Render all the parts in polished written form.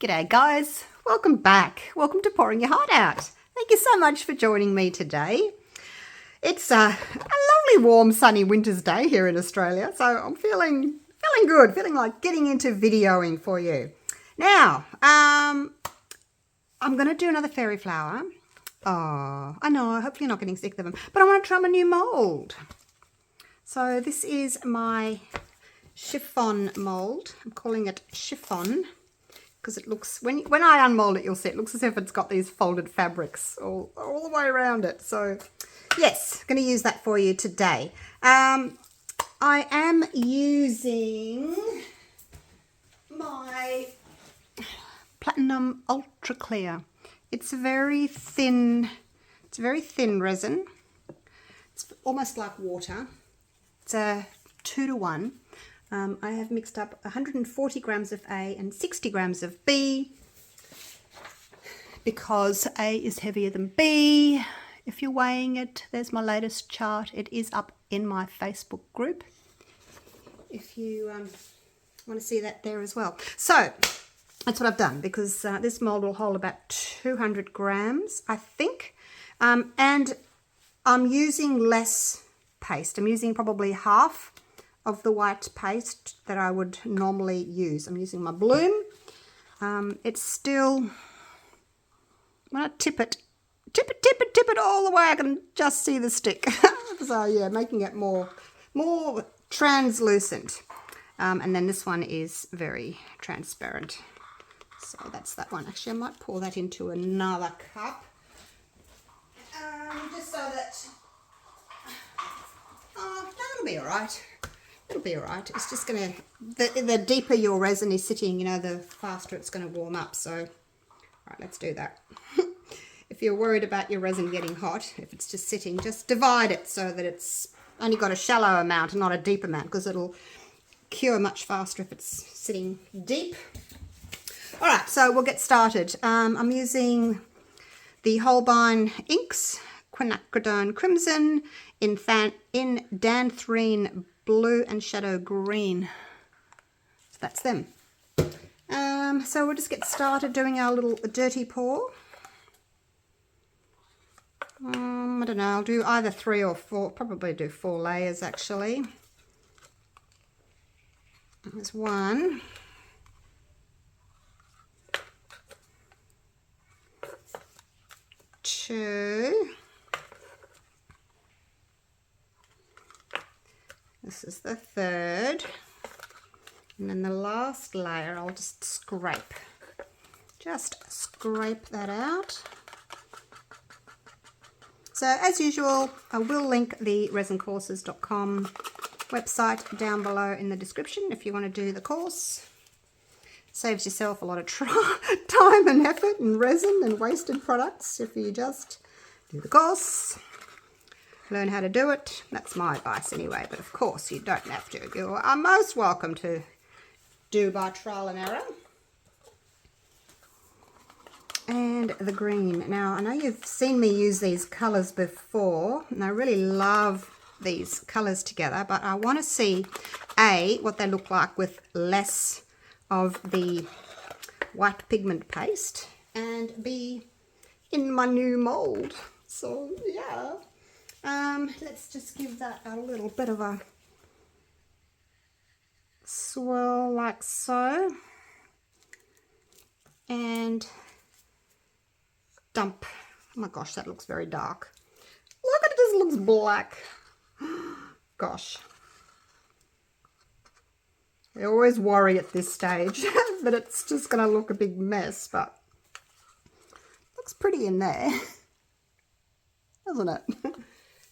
G'day guys, welcome back. Welcome to Pouring Your Heart Out. Thank you so much for joining me today. It's a lovely warm sunny winter's day here in Australia, so I'm feeling good, feeling like getting into videoing for you. Now, I'm going to do another fairy flower. Oh, I know, hopefully not getting sick of them, but I want to try my new mould. So this is my chiffon mould. I'm calling it chiffon because it looks, when I unmold it, you'll see it looks as if it's got these folded fabrics all the way around it. So yes, going to use that for you today. I am using my Platinum Ultra Clear. It's very thin. It's very thin resin. It's almost like water. It's a 2-to-1. I have mixed up 140 grams of A and 60 grams of B because A is heavier than B. If you're weighing it, there's my latest chart. It is up in my Facebook group if you want to see that there as well. So that's what I've done because this mold will hold about 200 grams, I think. And I'm using less paste. I'm using probably half of the white paste that I would normally use. I'm using my bloom. It's still, when I tip it all the way, I can just see the stick. So yeah, making it more translucent. And then this one is very transparent. So that's that one. Actually, I might pour that into another cup. Just so that, that'll be all right. It'll be all right. It's just going to, the deeper your resin is sitting, you know, the faster it's going to warm up. So, all right, let's do that. If you're worried about your resin getting hot, if it's just sitting, just divide it so that it's only got a shallow amount and not a deep amount, because it'll cure much faster if it's sitting deep. All right, so we'll get started. I'm using the Holbein inks, Quinacridone Crimson, in Danthrene Blue and Shadow Green. So that's them. So we'll just get started doing our little dirty pour. I don't know, I'll do either 3 or 4, probably do 4 layers actually. There's 1. 2. This is the 3rd. And then the last layer I'll just scrape. Just scrape that out. So as usual, I will link the resincourses.com website down below in the description if you want to do the course. Saves yourself a lot of time and effort and resin and wasted products if you just do the course. Learn how to do it. That's my advice anyway, but of course you don't have to. You are most welcome to do by trial and error. And the green. Now, I know you've seen me use these colours before, and I really love these colours together, but I want to see, A, what they look like with less of the white pigment paste, and B, in my new mould. So, yeah. Let's just give that a little bit of a swirl like so. And dump. Oh my gosh, that looks very dark. Look, it just looks black. Gosh. I always worry at this stage that it's just going to look a big mess, but looks pretty in there, doesn't it?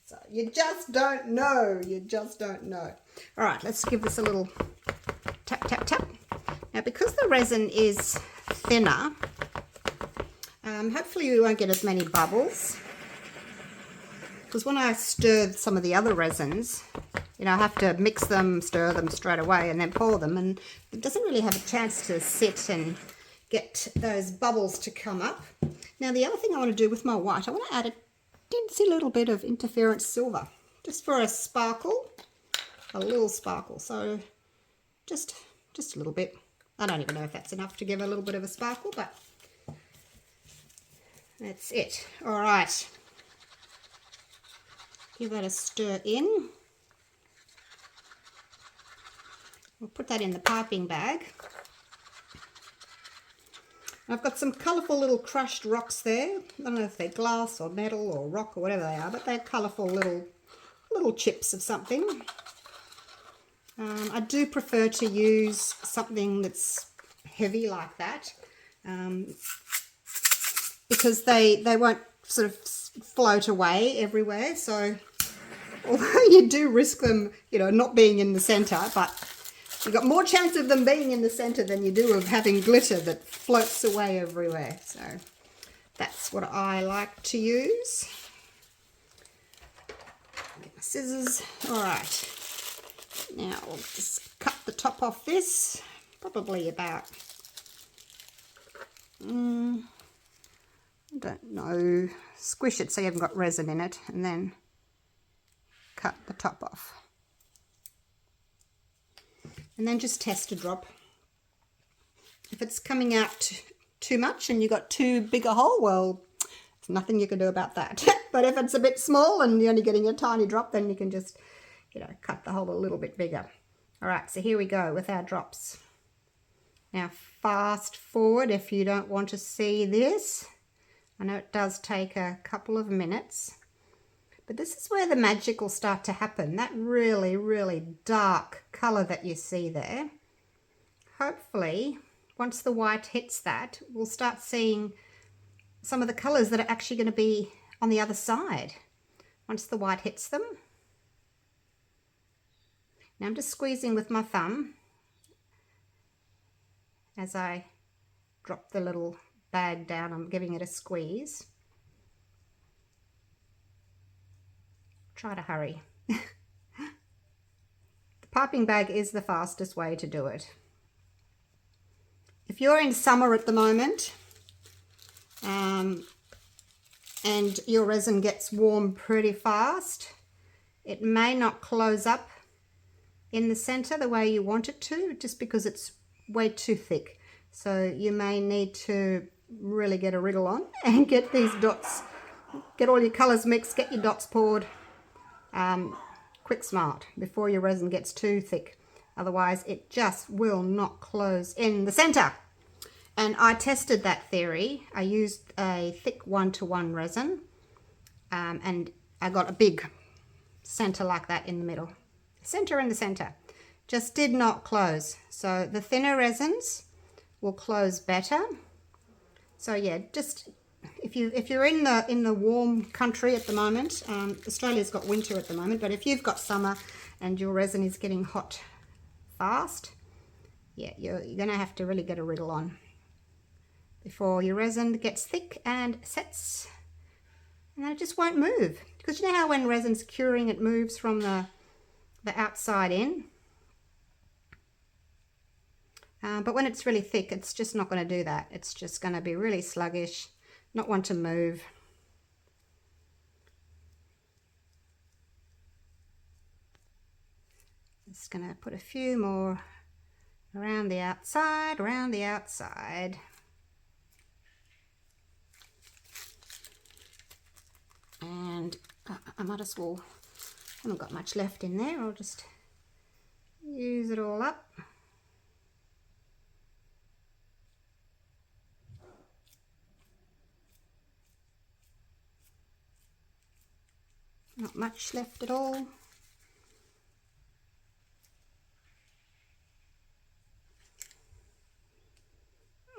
So you just don't know. You just don't know. All right, let's give this a little tap, tap, tap. Now, because the resin is thinner, hopefully we won't get as many bubbles. Because when I stir some of the other resins, you know, I have to mix them, stir them straight away, and then pour them, and it doesn't really have a chance to sit and get those bubbles to come up. Now, the other thing I want to do with my white, I want to add a teensy little bit of interference silver, just for a sparkle, a little sparkle. So just a little bit. I don't even know if that's enough to give a little bit of a sparkle, but that's it. All right. Give that a stir in. We'll put that in the piping bag. I've got some colourful little crushed rocks there. I don't know if they're glass or metal or rock or whatever they are, but they're colourful little chips of something. I do prefer to use something that's heavy like that, because they won't sort of float away everywhere. So although you do risk them, you know, not being in the centre, but you've got more chance of them being in the centre than you do of having glitter that floats away everywhere. So that's what I like to use. Get my scissors. All right. Now we'll just cut the top off this. Probably about, I don't know, squish it so you haven't got resin in it, and then cut the top off. And then just test a drop. If it's coming out too much and you've got too big a hole, well, there's nothing you can do about that. But if it's a bit small and you're only getting a tiny drop, then you can just, you know, cut the hole a little bit bigger. All right, so here we go with our drops. Now fast forward if you don't want to see this. I know it does take a couple of minutes. But this is where the magic will start to happen. That really, really dark colour that you see there. Hopefully, once the white hits that, we'll start seeing some of the colours that are actually going to be on the other side once the white hits them. Now I'm just squeezing with my thumb as I drop the little bag down. I'm giving it a squeeze. Try to hurry. The piping bag is the fastest way to do it. If you're in summer at the moment and your resin gets warm pretty fast, it may not close up in the center the way you want it to, just because it's way too thick. So you may need to really get a wriggle on and get these dots, get all your colors mixed, get your dots poured. Quick smart before your resin gets too thick, otherwise it just will not close in the center. And I tested that theory. I used a thick 1:1 resin and I got a big center like that in the middle. Center in the center. Just did not close. So the thinner resins will close better. So yeah, just if you're in the warm country at the moment, Australia's got winter at the moment, but if you've got summer and your resin is getting hot fast, yeah, you're going to have to really get a wriggle on before your resin gets thick and sets, and then it just won't move. Because you know how when resin's curing, it moves from the outside in. But when it's really thick, it's just not going to do that. It's just going to be really sluggish, not want to move. Just going to put a few more around the outside, around the outside. And I might as well, I haven't got much left in there, I'll just use it all up. Not much left at all.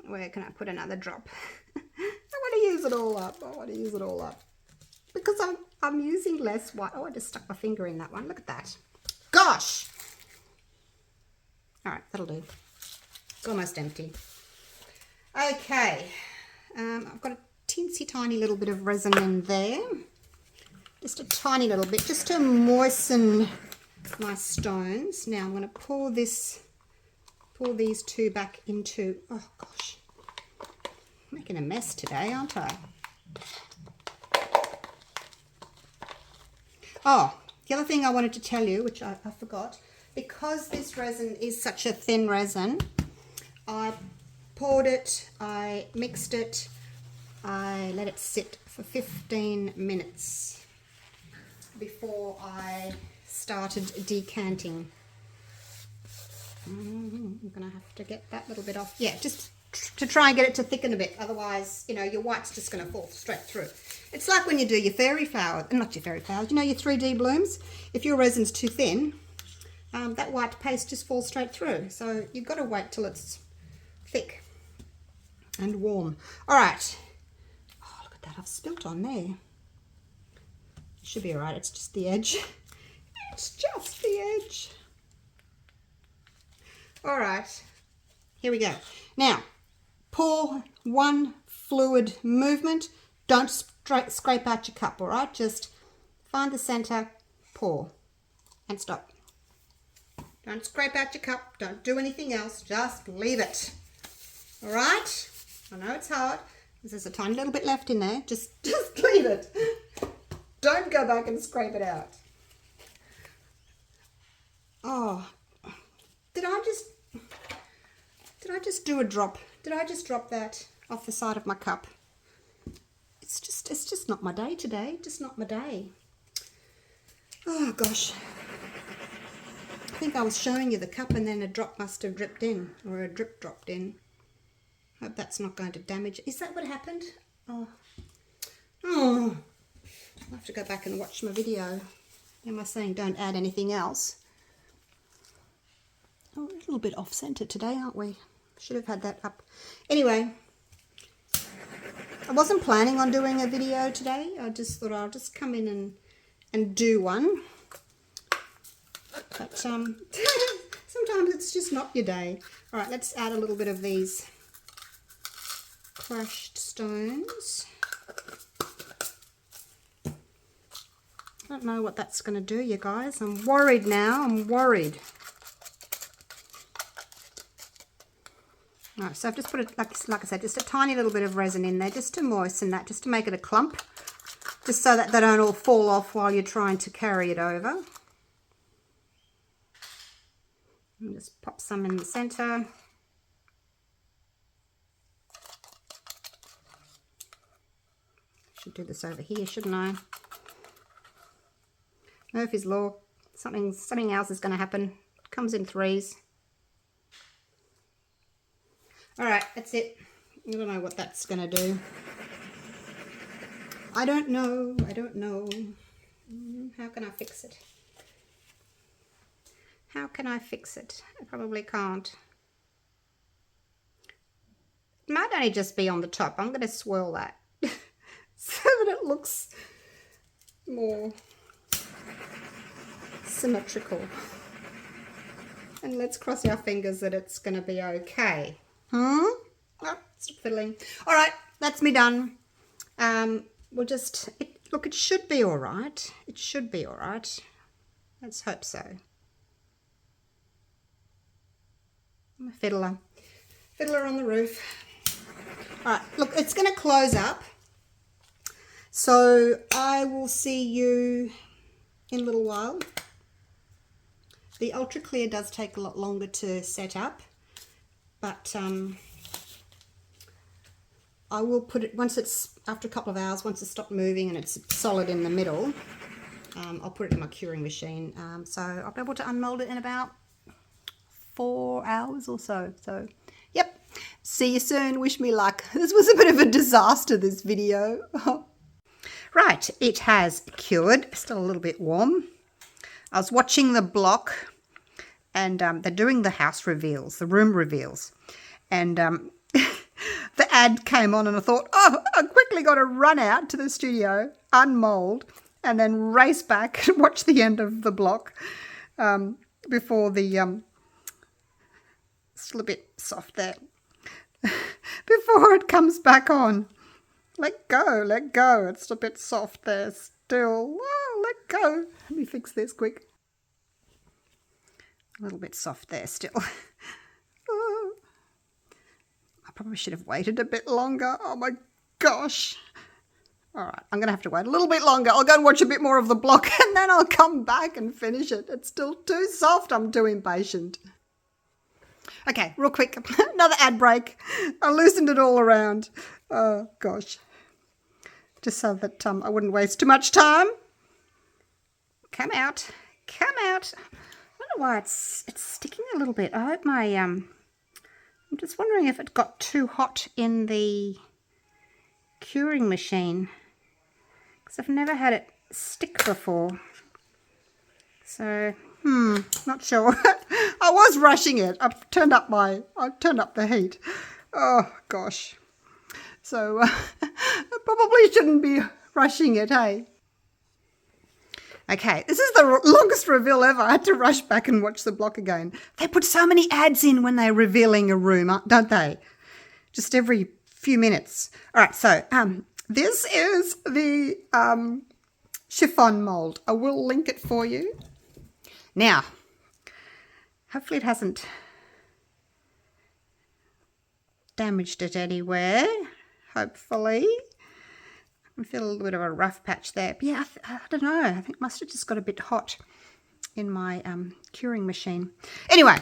Where can I put another drop? I want to use it all up. I want to use it all up. Because I'm using less white. Oh, I just stuck my finger in that one. Look at that. Gosh! Alright, that'll do. It's almost empty. Okay. I've got a teensy tiny little bit of resin in there. Just a tiny little bit, just to moisten my stones. Now I'm going to pour these two back into, oh gosh, I'm making a mess today, aren't I? Oh, the other thing I wanted to tell you, which I forgot, because this resin is such a thin resin, I poured it, I mixed it, I let it sit for 15 minutes before I started decanting. I'm gonna have to get that little bit off. Yeah, just to try and get it to thicken a bit. Otherwise, you know, your white's just gonna fall straight through. It's like when you do your fairy flower, not your fairy flowers, you know, your 3D blooms. If your resin's too thin, that white paste just falls straight through. So you've got to wait till it's thick and warm. All right. Oh, look at that. I've spilt on there. Should be all right. It's just the edge. It's just the edge. All right. Here we go. Now, pour one fluid movement. Don't scrape out your cup, all right? Just find the center, pour, and stop. Don't scrape out your cup. Don't do anything else. Just leave it. All right? I know it's hard. There's a tiny little bit left in there. Just leave it. Don't go back and scrape it out. Oh, did I just do a drop? Did I just drop that off the side of my cup? It's just not my day today. Just not my day. Oh gosh. I think I was showing you the cup and then a drop must have dripped in, or a drip dropped in. Hope that's not going to damage. Is that what happened? Oh. I'll have to go back and watch my video. Am I saying don't add anything else? Oh, a little bit off center today, aren't we? Should have had that up. Anyway, I wasn't planning on doing a video today. I just thought I'll just come in and do one. But sometimes it's just not your day. All right, let's add a little bit of these crushed stones. I don't know what that's going to do, you guys. I'm worried now. I'm worried. All right, so I've just put it, like I said, just a tiny little bit of resin in there just to moisten that, just to make it a clump, just so that they don't all fall off while you're trying to carry it over. And just pop some in the center. Should do this over here, shouldn't I? Murphy's Law. Something else is going to happen. It comes in threes. All right, that's it. I don't know what that's going to do. I don't know. I don't know. How can I fix it? How can I fix it? I probably can't. It might only just be on the top. I'm going to swirl that so that it looks more symmetrical. And let's cross our fingers that it's going to be okay. Oh, stop fiddling. All right, that's me done. We'll just, look, it should be all right. It should be all right. Let's hope so. I'm a fiddler. Fiddler on the roof. All right, look, it's going to close up. So I will see you in a little while. The ultra clear does take a lot longer to set up, but I will put it, once it's, after a couple of hours, once it's stopped moving and it's solid in the middle, I'll put it in my curing machine. So I'll be able to unmold it in about 4 hours or so. So, yep. See you soon. Wish me luck. This was a bit of a disaster, this video. Right, it has cured. Still a little bit warm. I was watching the block, and they're doing the house reveals, the room reveals. And the ad came on, and I thought, oh, I quickly got to run out to the studio, unmold, and then race back and watch the end of the block before the... still a bit soft there. Before it comes back on. Let go, let go. It's a bit soft there still. Oh, let go. Let me fix this quick. A little bit soft there still. Oh. I probably should have waited a bit longer. Oh my gosh. All right, I'm going to have to wait a little bit longer. I'll go and watch a bit more of the block and then I'll come back and finish it. It's still too soft. I'm too impatient. Okay, real quick, another ad break. I loosened it all around. Oh, gosh. Just so that I wouldn't waste too much time. Come out. Come out. I don't know why it's sticking a little bit. I hope my, I'm just wondering if it got too hot in the curing machine. Because I've never had it stick before. So, not sure. I was rushing it. I turned up the heat. Oh, gosh. So, I probably shouldn't be rushing it, hey? Okay, this is the longest reveal ever. I had to rush back and watch the block again. They put so many ads in when they're revealing a room, don't they? Just every few minutes. All right, so this is the chiffon mold. I will link it for you. Now, hopefully it hasn't damaged it anywhere. Hopefully. I feel a little bit of a rough patch there. But yeah, I don't know. I think it must have just got a bit hot in my curing machine. Anyway.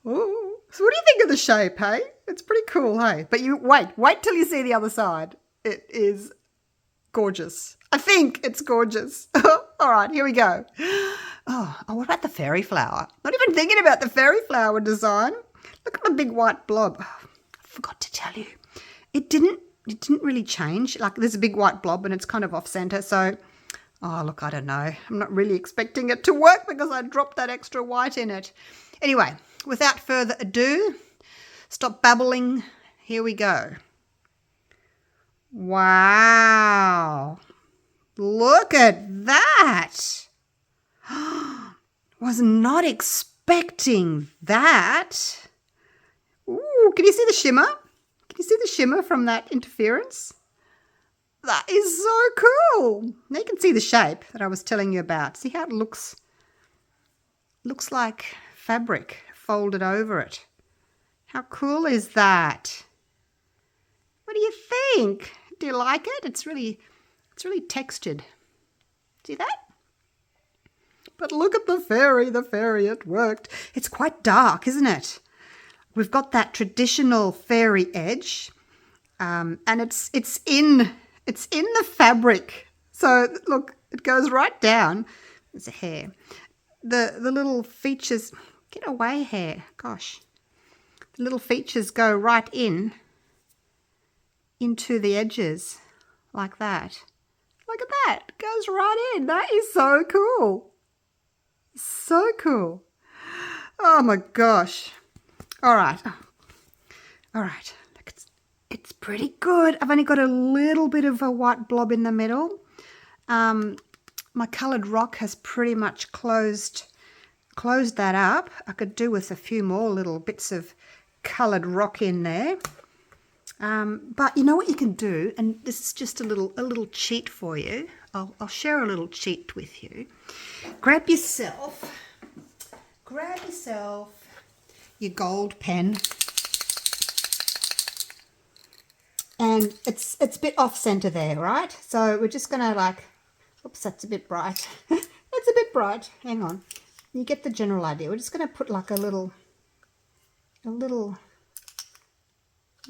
Ooh. So what do you think of the shape, hey? It's pretty cool, hey? But you wait till you see the other side. It is gorgeous. I think it's gorgeous. All right, here we go. Oh, what about the fairy flower? Not even thinking about the fairy flower design. Look at the big white blob. Oh, I forgot to tell you. It didn't really change. Like, there's a big white blob and it's kind of off center. So, oh, look, I don't know. I'm not really expecting it to work because I dropped that extra white in it. Anyway, without further ado, stop babbling. Here we go. Wow. Look at that. Was not expecting that. Ooh, can you see the shimmer? Can you see the shimmer from that interference? That is so cool. Now you can see the shape that I was telling you about. See how it looks? Looks like fabric folded over it. How cool is that? What do you think? Do you like it? It's really textured. See that? But look at the fairy, it worked. It's quite dark, isn't it? We've got that traditional fairy edge, and it's in the fabric. So look, it goes right down. There's a hair. The little features, get away hair, gosh. The little features go right into the edges like that. Look at that, it goes right in. That is so cool. So cool. Oh my gosh. All right. Look, it's pretty good. I've only got a little bit of a white blob in the middle. My coloured rock has pretty much closed that up. I could do with a few more little bits of coloured rock in there. But you know what you can do, and this is just a little cheat for you. I'll share a little cheat with you. Grab yourself your gold pen, and it's a bit off center there, right? So we're just gonna oops, that's a bit bright. That's a bit bright. Hang on. You get the general idea. We're just gonna put like a little.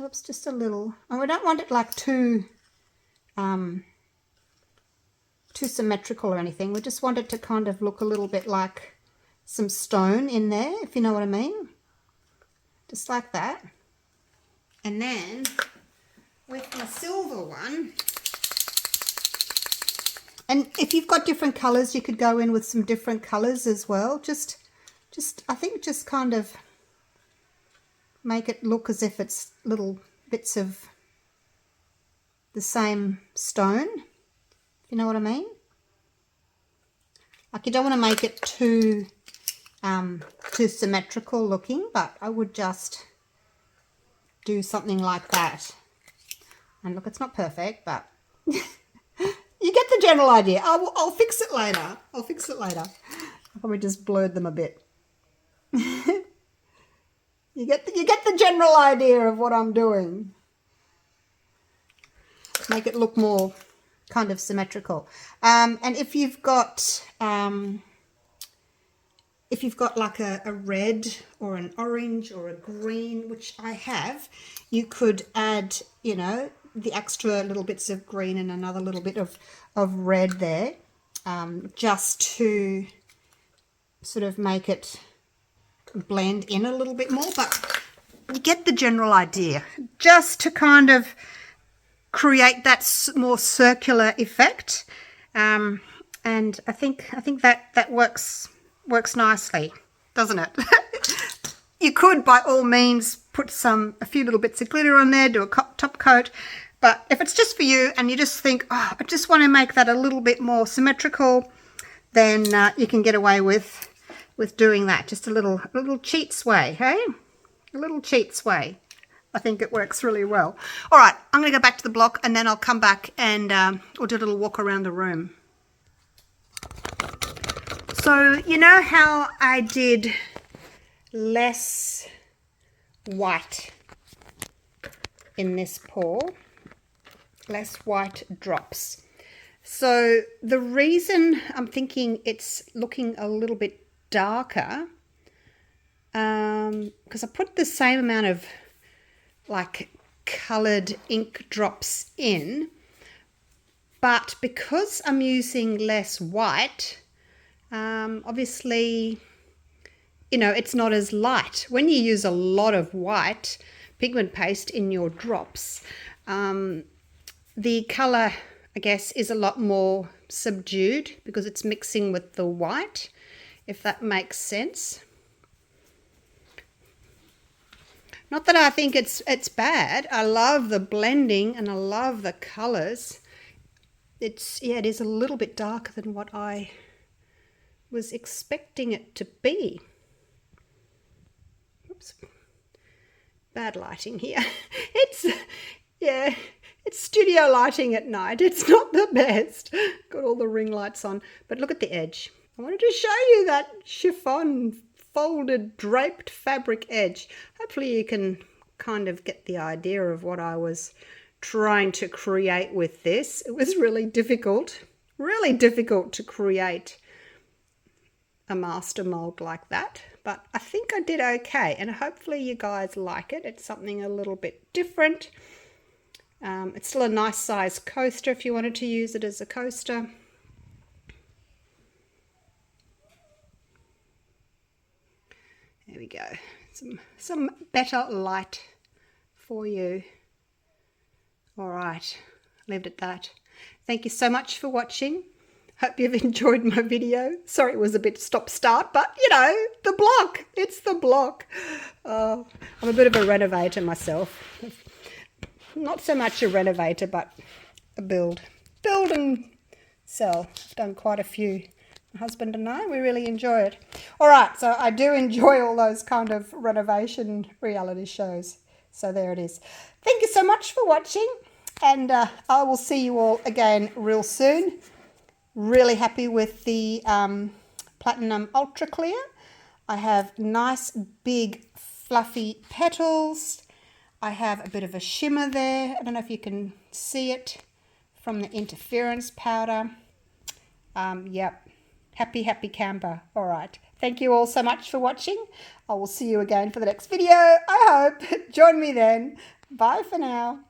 Oops, just a little. And we don't want it like too symmetrical or anything. We just want it to kind of look a little bit like some stone in there, if you know what I mean. Just like that. And then with my silver one, and if you've got different colors, you could go in with some different colors as well. I think just kind of make it look as if it's little bits of the same stone, if you know what I mean. Like, you don't want to make it too symmetrical looking, but I would just do something like that. And look, it's not perfect, but you get the general idea. I'll fix it later. I probably just blurred them a bit. You get the general idea of what I'm doing. Make it look more kind of symmetrical. And if you've got if you've got like a red or an orange or a green, which I have, you could add, you know, the extra little bits of green and another little bit of red there, just to sort of make it blend in a little bit more. But you get the general idea, just to kind of create that more circular effect. And I think that works nicely, doesn't it? You could, by all means, put a few little bits of glitter on there, do a top coat. But if it's just for you and you just think, oh, I just want to make that a little bit more symmetrical, then you can get away with doing that. Just a little cheat sway, hey? A little cheat sway. I think it works really well. All right, I'm going to go back to the block and then I'll come back and we'll do a little walk around the room. So you know how I did less white in this pour? Less white drops. So the reason I'm thinking it's looking a little bit darker, because I put the same amount of like colored ink drops in, but because I'm using less white, obviously, you know, it's not as light. When you use a lot of white pigment paste in your drops, the color, I guess, is a lot more subdued because it's mixing with the white, if that makes sense. Not that I think it's bad. I love the blending and I love the colors. It is a little bit darker than what I was expecting it to be. Oops. Bad lighting here. It's studio lighting at night. It's not the best. Got all the ring lights on. But look at the edge. I wanted to show you that chiffon folded draped fabric edge. Hopefully you can kind of get the idea of what I was trying to create with this. It was really difficult to create a master mold like that, but I think I did okay, and hopefully you guys like it. It's something a little bit different. It's still a nice size coaster if you wanted to use it as a coaster. There we go. Some better light for you. All right, leave it at that. Thank you so much for watching. Hope you've enjoyed my video. Sorry it was a bit stop-start, but you know, the block. It's the block. I'm a bit of a renovator myself. Not so much a renovator, but a build and sell. I've done quite a few. My husband and I, we really enjoy it. All right, so I do enjoy all those kind of renovation reality shows. So there it is. Thank you so much for watching, and I will see you all again real soon. Really happy with the Platinum Ultra Clear. I have nice big fluffy petals. I have a bit of a shimmer there. I don't know if you can see it from the interference powder. Yep. Happy camper. All right. Thank you all so much for watching. I will see you again for the next video. I hope. Join me then. Bye for now.